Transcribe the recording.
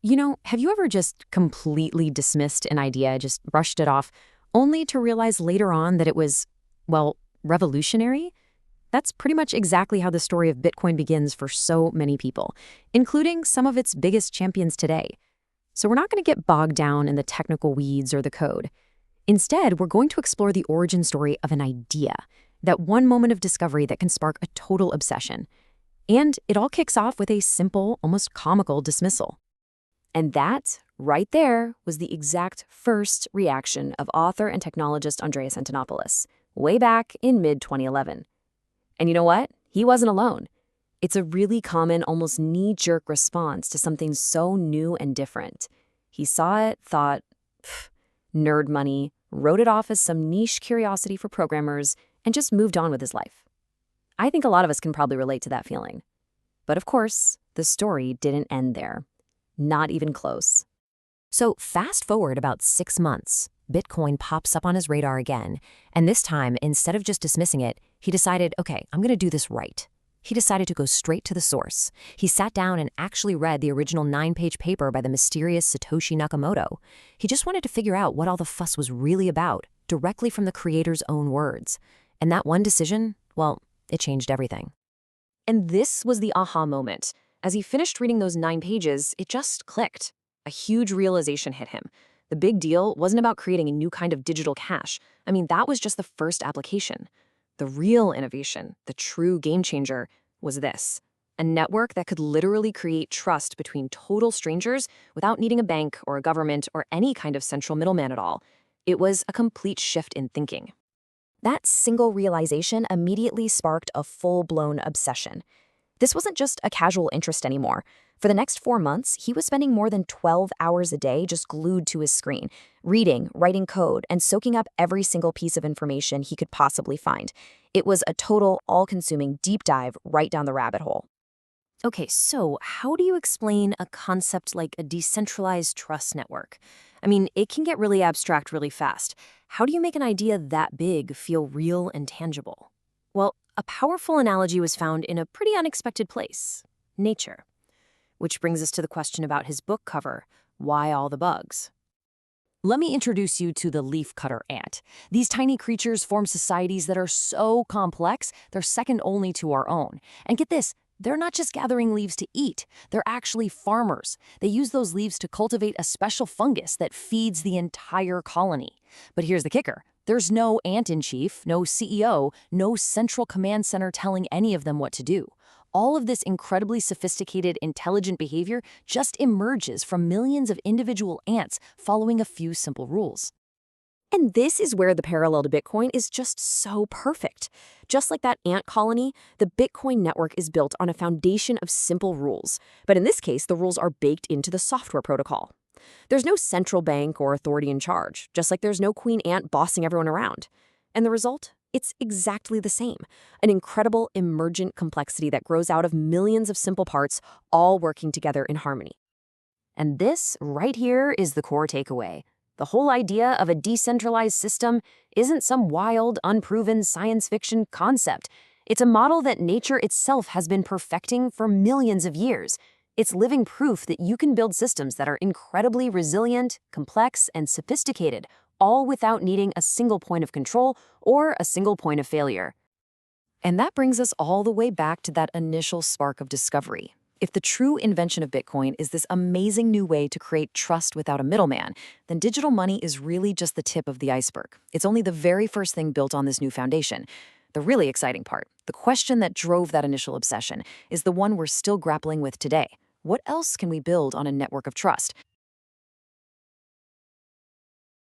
Have you ever just completely dismissed an idea, just brushed it off, only to realize later on that it was, well, revolutionary? That's pretty much exactly how the story of Bitcoin begins for so many people, including some of its biggest champions today. So we're not going to get bogged down in the technical weeds or the code. Instead, we're going to explore the origin story of an idea, that one moment of discovery that can spark a total obsession. And it all kicks off with a simple, almost comical dismissal. And that, right there, was the exact first reaction of author and technologist Andreas Antonopoulos, way back in mid-2011. And you know what? He wasn't alone. It's a really common, almost knee-jerk response to something so new and different. He saw it, thought, nerd money, wrote it off as some niche curiosity for programmers, and just moved on with his life. I think a lot of us can probably relate to that feeling. But of course, the story didn't end there. Not even close. So fast forward about 6 months, Bitcoin pops up on his radar again. And this time, instead of just dismissing it, he decided, okay, I'm going to do this right. He decided to go straight to the source. He sat down and actually read the original 9-page paper by the mysterious Satoshi Nakamoto. He just wanted to figure out what all the fuss was really about, directly from the creator's own words. And that one decision, well, it changed everything. And this was the aha moment. As he finished reading those 9 pages, it just clicked. A huge realization hit him. The big deal wasn't about creating a new kind of digital cash. I mean, that was just the first application. The real innovation, the true game changer, was this: a network that could literally create trust between total strangers without needing a bank or a government or any kind of central middleman at all. It was a complete shift in thinking. That single realization immediately sparked a full-blown obsession. This wasn't just a casual interest anymore. For the next 4 months, he was spending more than 12 hours a day just glued to his screen, reading, writing code, and soaking up every single piece of information he could possibly find. It was a total, all-consuming deep dive right down the rabbit hole. Okay, so how do you explain a concept like a decentralized trust network? I mean, it can get really abstract really fast. How do you make an idea that big feel real and tangible? Well, a powerful analogy was found in a pretty unexpected place: nature. Which brings us to the question about his book cover: why all the bugs? Let me introduce you to the leafcutter ant. These tiny creatures form societies that are so complex, they're second only to our own. And get this, they're not just gathering leaves to eat, they're actually farmers. They use those leaves to cultivate a special fungus that feeds the entire colony. But here's the kicker. There's no ant-in-chief, no CEO, no central command center telling any of them what to do. All of this incredibly sophisticated, intelligent behavior just emerges from millions of individual ants following a few simple rules. And this is where the parallel to Bitcoin is just so perfect. Just like that ant colony, the Bitcoin network is built on a foundation of simple rules. But in this case, the rules are baked into the software protocol. There's no central bank or authority in charge, just like there's no queen ant bossing everyone around. And the result? It's exactly the same. An incredible emergent complexity that grows out of millions of simple parts, all working together in harmony. And this, right here, is the core takeaway. The whole idea of a decentralized system isn't some wild, unproven science fiction concept. It's a model that nature itself has been perfecting for millions of years. It's living proof that you can build systems that are incredibly resilient, complex, and sophisticated, all without needing a single point of control or a single point of failure. And that brings us all the way back to that initial spark of discovery. If the true invention of Bitcoin is this amazing new way to create trust without a middleman, then digital money is really just the tip of the iceberg. It's only the very first thing built on this new foundation. The really exciting part, the question that drove that initial obsession, is the one we're still grappling with today. What else can we build on a network of trust?